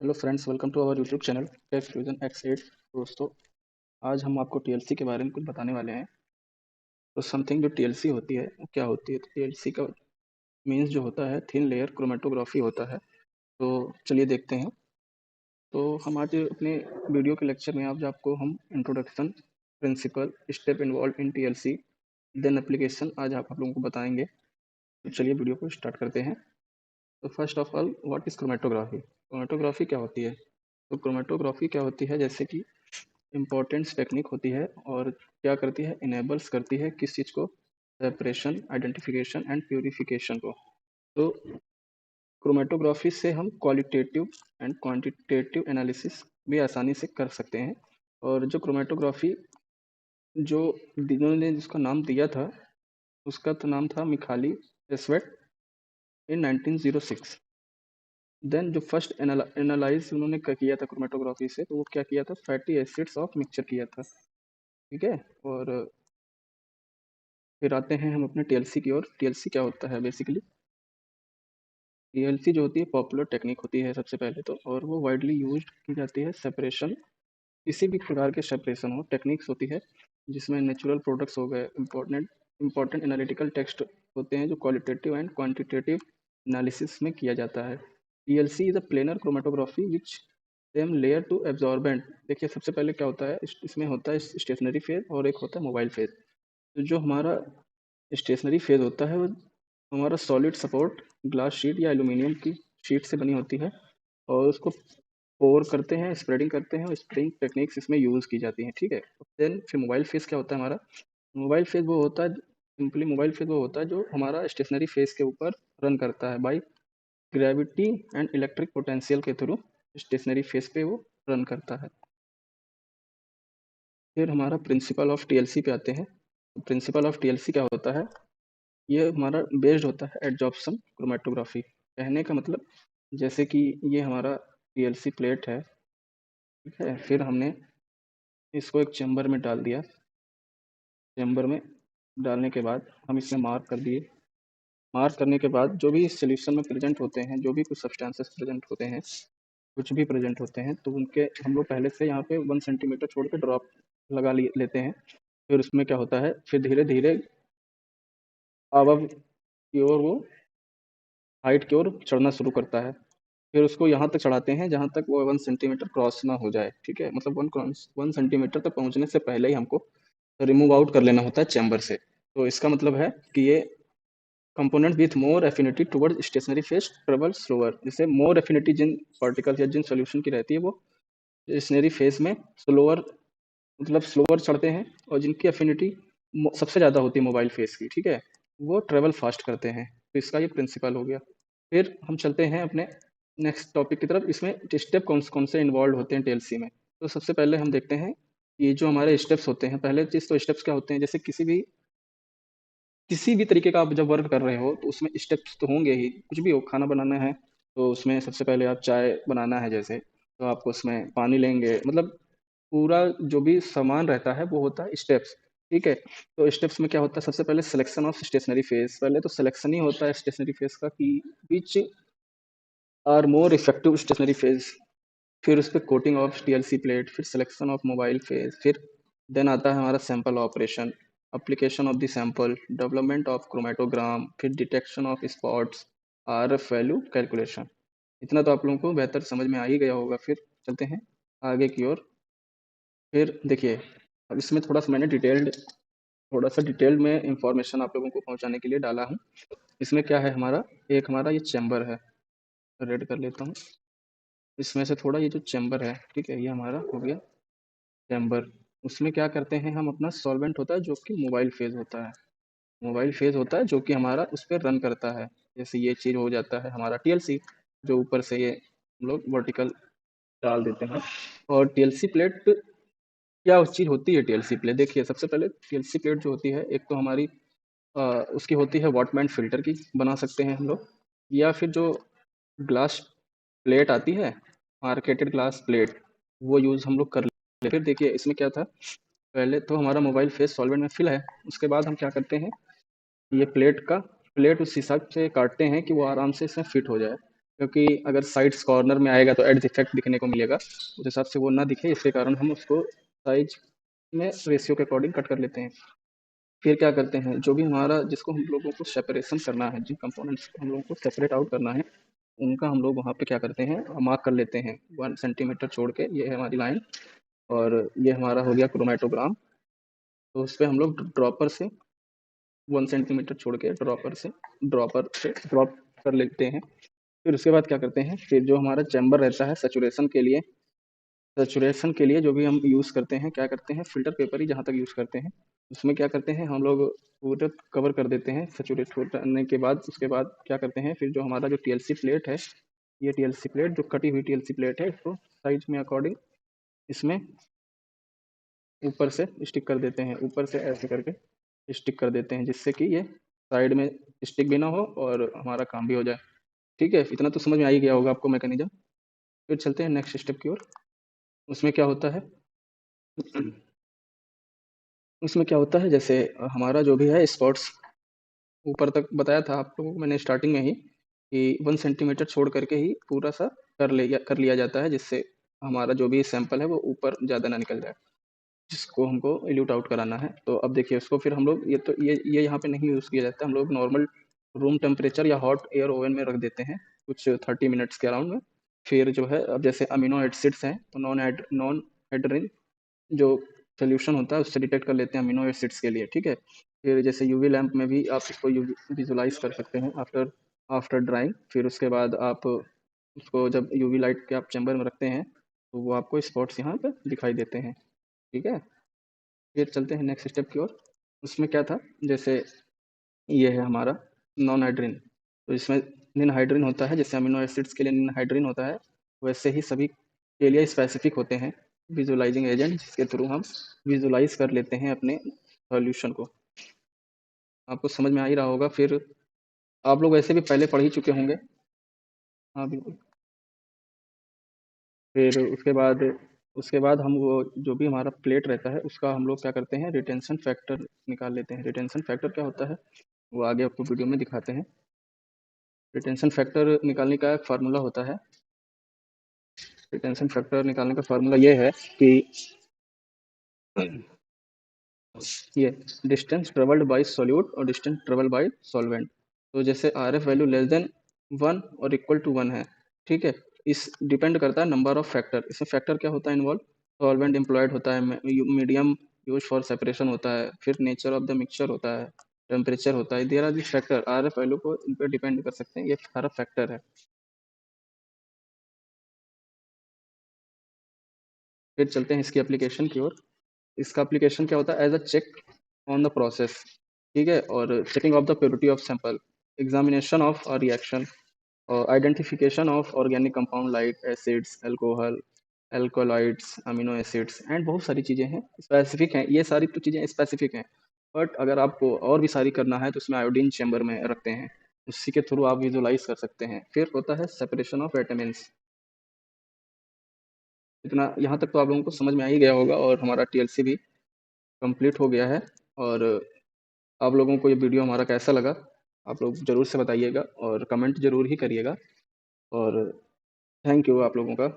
Hello friends, welcome to our YouTube channel Tech Fusion X8। दोस्तों, आज हम आपको टीएलसी के बारे में कुछ बताने वाले हैं। तो समथिंग जो टीएलसी होती है वो क्या होती है। तो टीएलसी का मीन्स जो होता है थिन लेयर क्रोमेटोग्राफी होता है। तो चलिए देखते हैं। तो हम आज अपने वीडियो के लेक्चर में आज आपको हम introduction, principle, step involve in TLC, then application आज आप लोगों को बताएंगे। तो चलिए वीडियो को स्टार्ट करते हैं। तो first of all, what is chromatography. Chromatography क्या होती है? तो क्रोमेटोग्राफी क्या होती है, जैसे कि इम्पोर्टेंस टेक्निक होती है और क्या करती है, इनेबल्स करती है किस चीज़ को, सेपरेशन, आइडेंटिफिकेशन एंड प्यूरिफिकेशन को। तो क्रोमेटोग्राफी से हम क्वालिटेटिव एंड क्वांटिटेटिव एनालिसिस भी आसानी से कर सकते हैं। और जो क्रोमेटोग्राफी जो जिन्होंने जिसका नाम दिया था, उसका तो नाम था मिखाली एस्वेट इन 1906। देन जो फर्स्ट एनालाइज उन्होंने किया था क्रोमेटोग्राफी से, तो वो क्या किया था, फैटी एसिड्स ऑफ मिक्सचर किया था। ठीक है। और फिर आते हैं हम अपने टीएलसी की ओर। टीएलसी क्या होता है बेसिकली? टीएलसी जो होती है पॉपुलर टेक्निक होती है सबसे पहले तो, और वो वाइडली यूज की जाती है सेपरेशन, किसी भी प्रकार के सेपरेशन हो टेक्निक्स होती है जिसमें नेचुरल प्रोडक्ट्स हो गए, इंपॉर्टेंट एनालिटिकल टेक्स्ट होते हैं जो क्वालिटेटिव एंड क्वांटिटेटिव एनालिसिस में किया जाता है। TLC is a planar chromatography which same layer to absorbent. देखिए सबसे पहले क्या होता है, इसमें होता है स्टेशनरी फेज और एक होता है मोबाइल फेज। तो जो हमारा स्टेशनरी फेज होता है वो हमारा सॉलिड सपोर्ट ग्लास शीट या एल्यूमिनियम की शीट से बनी होती है, और उसको पोर करते हैं, स्प्रेडिंग करते हैं, और स्प्रेडिंग टेक्निक्स इसमें यूज़ की जाती हैं। ठीक है। देन फिर मोबाइल फेज क्या होता है हमारा? मोबाइल फेज वो होता है, सिंपली मोबाइल फेज वो होता है जो हमारा स्टेशनरी फेज के ऊपर रन करता है by gravity and electric potential के थ्रू। स्टेशनरी फेज पे वो रन करता है। फिर हमारा प्रिंसिपल ऑफ टीएलसी पे आते हैं। प्रिंसिपल ऑफ टीएलसी क्या होता है? ये हमारा बेस्ड होता है एडजॉर्प्शन क्रोमेटोग्राफी। कहने का मतलब, जैसे कि ये हमारा टीएलसी प्लेट है, ठीक है। फिर हमने इसको एक चैम्बर में डाल दिया। चैम्बर में डालने के बाद हम इसमें मार्क कर दिए। मार्क करने के बाद जो भी इस सोल्यूशन में प्रेजेंट होते हैं, जो भी कुछ सब्सटेंसेस प्रेजेंट होते हैं, कुछ भी प्रेजेंट होते हैं, तो उनके हम लोग पहले से यहाँ पे 1 सेंटीमीटर छोड़ के ड्रॉप लगा लेते हैं। फिर उसमें क्या होता है, फिर धीरे धीरे अब की ओर वो हाइट की ओर चढ़ना शुरू करता है। फिर उसको यहाँ तक चढ़ाते हैं जहाँ तक वो 1 सेंटीमीटर क्रॉस ना हो जाए। ठीक है, मतलब 1 सेंटीमीटर तक पहुँचने से पहले ही हमको रिमूव आउट कर लेना होता है चैम्बर से। तो इसका मतलब है कि ये component with more affinity toward stationary phase travel slower. जैसे मोर एफिनिटी जिन पार्टिकल या जिन सोल्यूशन की रहती है वो स्टेशनरी फेज में स्लोअर, मतलब स्लोअर चढ़ते हैं, और जिनकी एफिनिटी सबसे ज़्यादा होती है मोबाइल फेज की, ठीक है, वो ट्रेवल फास्ट करते हैं। तो इसका ये प्रिंसिपल हो गया। फिर हम चलते हैं अपने नेक्स्ट टॉपिक की तरफ। इसमें स्टेप कौन कौन से इन्वॉल्व होते हैं टीएलसी में। तो सबसे पहले हम देखते हैं ये जो हमारे स्टेप्स होते हैं। पहले चीज़ तो स्टेप्स क्या होते हैं, जैसे किसी भी तरीके का आप जब वर्क कर रहे हो तो उसमें स्टेप्स तो होंगे ही। कुछ भी हो, खाना बनाना है तो उसमें सबसे पहले आप चाय बनाना है जैसे, तो आपको उसमें पानी लेंगे, मतलब पूरा जो भी सामान रहता है वो होता है स्टेप्स। ठीक है। तो स्टेप्स में क्या होता है, सबसे पहले सिलेक्शन ऑफ स्टेशनरी फेज। पहले तो सिलेक्शन ही होता है स्टेशनरी फेज का कि which are more effective stationary phase. फिर उस पर कोटिंग ऑफ टीएलसी प्लेट, फिर सिलेक्शन ऑफ मोबाइल फेज, फिर देन आता है हमारा sample operation, application of the sample, development of chromatogram, फिर detection of spots, RF value calculation. इतना तो आप लोगों को बेहतर समझ में आ ही गया होगा। फिर चलते हैं आगे की ओर। फिर देखिए, अब इसमें थोड़ा सा डिटेल्ड में इंफॉर्मेशन आप लोगों को पहुंचाने के लिए डाला हूँ। इसमें क्या है हमारा, एक हमारा ये चैम्बर है, रेड कर लेता हूँ। इसमें से थोड़ा ये जो चैम्बर है, ठीक है, ये हमारा हो गया चैम्बर। उसमें क्या करते हैं हम, अपना सॉल्वेंट होता है जो कि मोबाइल फेज होता है। मोबाइल फेज होता है जो कि हमारा उस पर रन करता है। जैसे ये चीज़ हो जाता है हमारा टीएलसी, जो ऊपर से ये हम लोग वर्टिकल डाल देते हैं। और टीएलसी प्लेट क्या उस चीज़ होती है, टीएलसी प्लेट देखिए, सबसे पहले टीएलसी प्लेट जो होती है, एक तो हमारी उसकी होती है वॉटमैन फिल्टर की, बना सकते हैं हम लोग, या फिर जो ग्लास प्लेट आती है, मार्केटेड ग्लास प्लेट, वो यूज़ हम लोग कर लेते। फिर देखिए इसमें क्या था, पहले तो हमारा मोबाइल फेस सॉल्वेंट में फिल है, उसके बाद हम क्या करते हैं, ये प्लेट उस हिसाब से काटते हैं कि वो आराम से इसमें फिट हो जाए। क्योंकि अगर साइड्स कॉर्नर में आएगा तो एड्ज इफेक्ट दिखने को मिलेगा, उस हिसाब से वो ना दिखे, इसके कारण हम उसको साइज में रेशियो के अकॉर्डिंग कट कर लेते हैं। फिर क्या करते हैं, जो भी हमारा जिसको हम लोगों को सेपरेशन करना है, जिन कंपोनेंट्स को हम लोगों को सेपरेट आउट करना है, उनका हम लोग वहाँ पे क्या करते हैं, मार्क कर लेते हैं 1 सेंटीमीटर छोड़ के, ये है हमारी लाइन। और ये हमारा हो गया क्रोमेटोग्राम। तो उस पर हम लोग ड्रॉपर से 1 सेंटीमीटर छोड़ के ड्रॉपर से ड्रॉप कर लेते हैं। फिर उसके बाद क्या करते हैं, फिर जो हमारा चैम्बर रहता है सैचुरेशन के लिए जो भी हम यूज़ करते हैं, क्या करते हैं, फ़िल्टर पेपर ही जहाँ तक यूज़ करते हैं, उसमें क्या करते हैं हम लोग, पूरा कवर कर देते हैं सैचुरेट करने के बाद। उसके बाद क्या करते हैं, फिर जो हमारा जो टीएलसी प्लेट है, ये टीएलसी प्लेट जो कटी हुई टीएलसी प्लेट है, इसको साइज में अकॉर्डिंग इसमें ऊपर से स्टिक कर देते हैं, ऊपर से ऐसे करके स्टिक कर देते हैं, जिससे कि ये साइड में स्टिक भी ना हो और हमारा काम भी हो जाए। ठीक है, इतना तो समझ में आ ही गया होगा आपको मैकेनिज्म। फिर चलते हैं नेक्स्ट स्टेप की ओर। उसमें क्या होता है, उसमें क्या होता है, जैसे हमारा जो भी है स्पॉट्स, ऊपर तक बताया था आप लोगों को मैंने स्टार्टिंग में ही कि 1 सेंटीमीटर छोड़ करके ही पूरा सा कर लिया जाता है, जिससे हमारा जो भी सैंपल है वो ऊपर ज़्यादा ना निकल जाए, जिसको हमको इल्यूट आउट कराना है। तो अब देखिए उसको फिर हम लोग, ये यहाँ पे नहीं यूज़ किया जाता है, हम लोग नॉर्मल रूम टेम्परेचर या हॉट एयर ओवन में रख देते हैं कुछ 30 मिनट्स के अराउंड में। फिर जो है, अब जैसे अमीनो एसिड्स हैं, तो नॉन हाइड्रोजन जो सोल्यूशन होता है उससे डिटेक्ट कर लेते हैं अमीनो एसिड्स के लिए। ठीक है, फिर जैसे यूवी लैंप में भी आप इसको विजुलाइज कर सकते हैं आफ्टर आफ्टर ड्राइंग। फिर उसके बाद आप उसको जब यूवी लाइट के आप चैम्बर में रखते हैं, तो वो आपको स्पॉट्स यहाँ पे दिखाई देते हैं। ठीक है, फिर चलते हैं नेक्स्ट स्टेप की ओर। उसमें क्या था, जैसे ये है हमारा नॉन हाइड्रीन, तो इसमें निन हाइड्रीन होता है, जैसे अमीनो एसिड्स के लिए निन हाइड्रीन होता है, वैसे ही सभी के लिए स्पेसिफिक होते हैं विजुलाइजिंग एजेंट, जिसके थ्रू हम विजुलाइज कर लेते हैं अपने सॉल्यूशन को। आपको समझ में आ ही रहा होगा। फिर आप लोग वैसे भी पहले पढ़ ही चुके होंगे। हाँ बिल्कुल। फिर उसके बाद हम वो जो भी हमारा प्लेट रहता है उसका हम लोग क्या करते हैं, रिटेंशन फैक्टर निकाल लेते हैं। रिटेंशन फैक्टर क्या होता है, वो आगे आपको वीडियो में दिखाते हैं। रिटेंशन फैक्टर निकालने का एक फार्मूला होता है। रिटेंशन फैक्टर निकालने का फार्मूला ये है कि ये डिस्टेंस ट्रेवल्ड बाय सॉल्यूट और डिस्टेंस ट्रेवल्ड बाय सॉल्वेंट। तो जैसे are F value less than 1 और इक्वल टू 1 है, ठीक है, इस डिपेंड करता है नंबर ऑफ फैक्टर। इसमें फैक्टर क्या होता है इन्वॉल्व, सॉल्वेंट एम्प्लॉयड होता है, मीडियम यूज फॉर सेपरेशन होता है, फिर नेचर ऑफ द मिक्सचर होता है, टेम्परेचर होता है। There are this factor, R F value को इन पर डिपेंड कर सकते हैं, ये सारा फैक्टर है। फिर चलते हैं इसकी एप्लीकेशन की ओर। इसका एप्लीकेशन क्या होता है, as a check on the process, ठीक है, और checking of the purity of sample, examination of a reaction, और identification of organic compound like acids, alcohol, alkaloids, amino acids and बहुत सारी चीज़ें हैं स्पेसिफिक हैं। ये सारी तो चीज़ें स्पेसिफिक हैं, बट अगर आपको और भी सारी करना है तो उसमें आयोडीन चैम्बर में रखते हैं, उसी के थ्रू आप विजुलाइज कर सकते हैं। फिर होता है सेपरेशन ऑफ विटामिन्स। इतना यहाँ तक तो आप लोगों को समझ में आ ही गया होगा, और हमारा टीएलसी भी कंप्लीट हो गया है। और आप लोगों को ये वीडियो हमारा कैसा लगा, आप लोग ज़रूर से बताइएगा और कमेंट ज़रूर ही करिएगा। और थैंक यू आप लोगों का।